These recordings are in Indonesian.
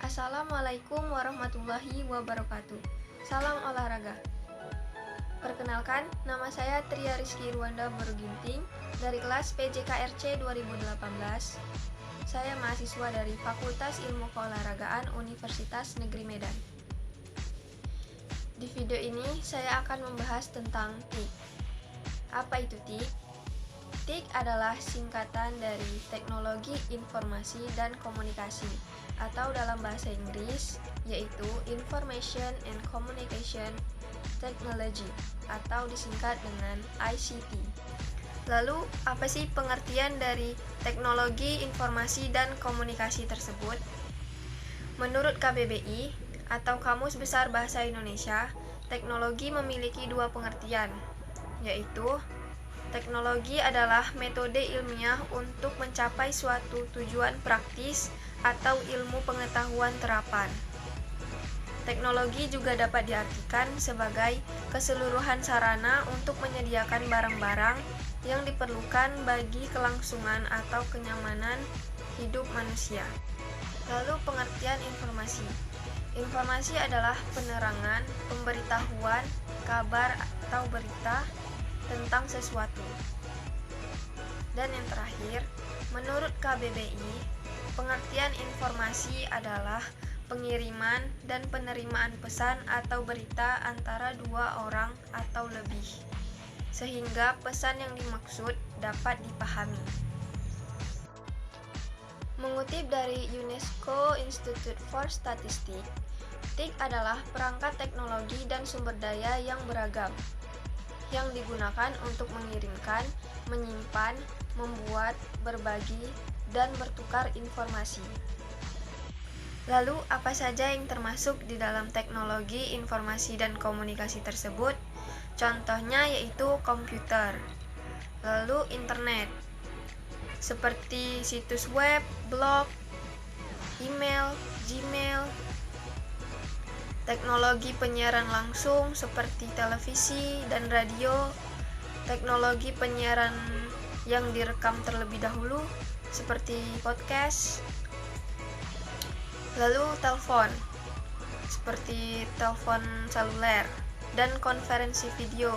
Assalamualaikum warahmatullahi wabarakatuh. Salam olahraga. Perkenalkan, nama saya Tria Rizky Ruanda Baruginting dari kelas PJKRC 2018. Saya mahasiswa dari Fakultas Ilmu Keolahragaan Universitas Negeri Medan. Di video ini, saya akan membahas tentang TIK. Apa itu TIK? TIK adalah singkatan dari Teknologi Informasi dan Komunikasi, atau dalam bahasa Inggris, yaitu Information and Communication Technology, atau disingkat dengan ICT. Lalu, apa sih pengertian dari teknologi informasi dan komunikasi tersebut? Menurut KBBI, atau Kamus Besar Bahasa Indonesia, teknologi memiliki dua pengertian, yaitu teknologi adalah metode ilmiah untuk mencapai suatu tujuan praktis atau ilmu pengetahuan terapan. Teknologi juga dapat diartikan sebagai keseluruhan sarana untuk menyediakan barang-barang yang diperlukan bagi kelangsungan atau kenyamanan hidup manusia. Lalu pengertian informasi. Informasi adalah penerangan, pemberitahuan, kabar atau berita tentang sesuatu. Dan yang terakhir, menurut KBBI, pengertian informasi adalah pengiriman dan penerimaan pesan atau berita antara dua orang atau lebih, sehingga pesan yang dimaksud dapat dipahami. Mengutip dari UNESCO Institute for Statistics, TIK adalah perangkat teknologi dan sumber daya yang beragam, yang digunakan untuk mengirimkan, menyimpan, membuat, berbagi, dan bertukar informasi. Lalu, apa saja yang termasuk di dalam teknologi informasi dan komunikasi tersebut? Contohnya yaitu komputer, lalu internet, seperti situs web, blog, email, Gmail, teknologi penyiaran langsung seperti televisi dan radio, teknologi penyiaran yang direkam terlebih dahulu seperti podcast, lalu telepon seperti telepon seluler dan konferensi video,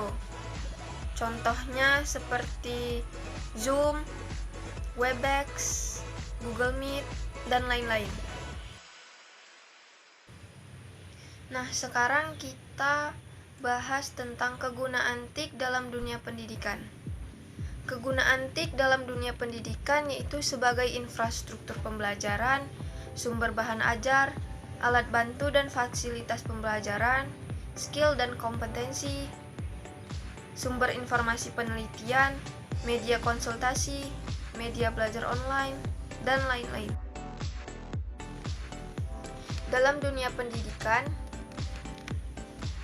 contohnya seperti Zoom, Webex, Google Meet, dan lain-lain. Nah, sekarang kita bahas tentang kegunaan TIK dalam dunia pendidikan. Kegunaan TIK dalam dunia pendidikan yaitu sebagai infrastruktur pembelajaran, sumber bahan ajar, alat bantu dan fasilitas pembelajaran, skill dan kompetensi, sumber informasi penelitian, media konsultasi, media belajar online, dan lain-lain. Dalam dunia pendidikan,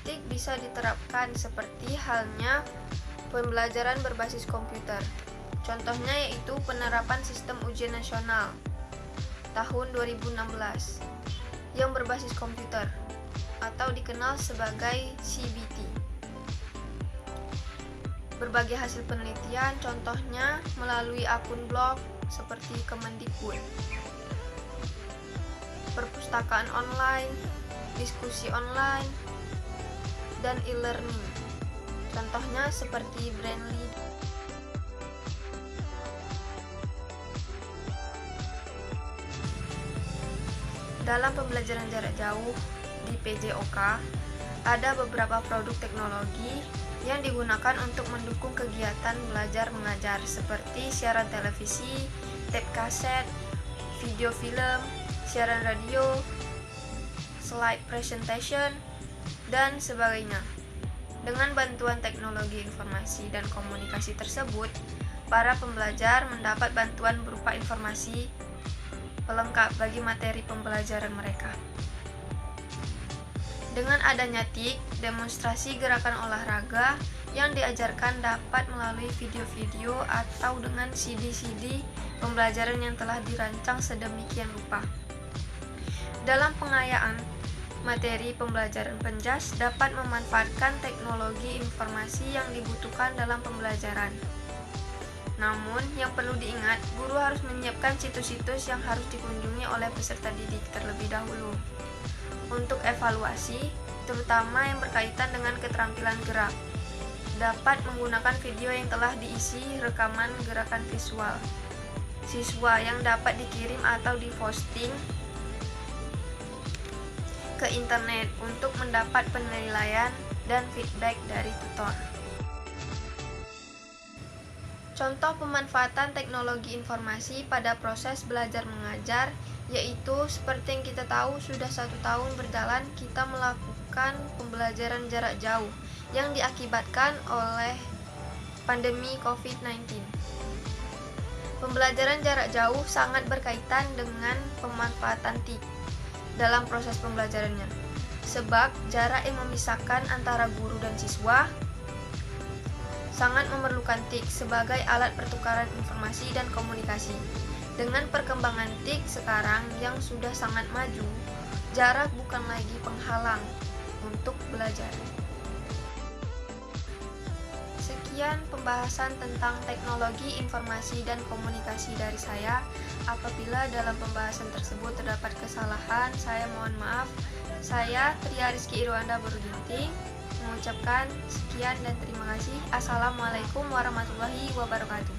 TIK bisa diterapkan seperti halnya pembelajaran berbasis komputer. Contohnya yaitu penerapan sistem ujian nasional tahun 2016 yang berbasis komputer atau dikenal sebagai CBT. Berbagai hasil penelitian contohnya melalui akun blog seperti Kemendikbud, perpustakaan online, diskusi online, dan e-learning. Contohnya seperti Brandly. Dalam pembelajaran jarak jauh di PJOK, ada beberapa produk teknologi yang digunakan untuk mendukung kegiatan belajar mengajar seperti siaran televisi, tape kaset, video film, siaran radio, slide presentation, dan sebagainya. Dengan bantuan teknologi informasi dan komunikasi tersebut, para pembelajar mendapat bantuan berupa informasi pelengkap bagi materi pembelajaran mereka. Dengan adanya TIK, demonstrasi gerakan olahraga yang diajarkan dapat melalui video-video atau dengan CD-CD pembelajaran yang telah dirancang sedemikian rupa. Dalam pengayaan materi pembelajaran penjas dapat memanfaatkan teknologi informasi yang dibutuhkan dalam pembelajaran. Namun, yang perlu diingat, guru harus menyiapkan situs-situs yang harus dikunjungi oleh peserta didik terlebih dahulu. Untuk evaluasi, terutama yang berkaitan dengan keterampilan gerak, dapat menggunakan video yang telah diisi rekaman gerakan visual siswa yang dapat dikirim atau diposting ke internet untuk mendapat penilaian dan feedback dari tutor. Contoh pemanfaatan teknologi informasi pada proses belajar mengajar, yaitu seperti yang kita tahu sudah 1 tahun berjalan kita melakukan pembelajaran jarak jauh yang diakibatkan oleh pandemi COVID-19. Pembelajaran jarak jauh sangat berkaitan dengan pemanfaatan TIK dalam proses pembelajarannya, sebab jarak yang memisahkan antara guru dan siswa sangat memerlukan TIK sebagai alat pertukaran informasi dan komunikasi. Dengan perkembangan TIK sekarang yang sudah sangat maju, jarak bukan lagi penghalang untuk belajar. Sekian pembahasan tentang teknologi informasi dan komunikasi dari saya. Apabila dalam pembahasan tersebut terdapat kesalahan, saya mohon maaf. Saya Tria Rizky Irwanda Baruginting mengucapkan sekian dan terima kasih. Assalamualaikum warahmatullahi wabarakatuh.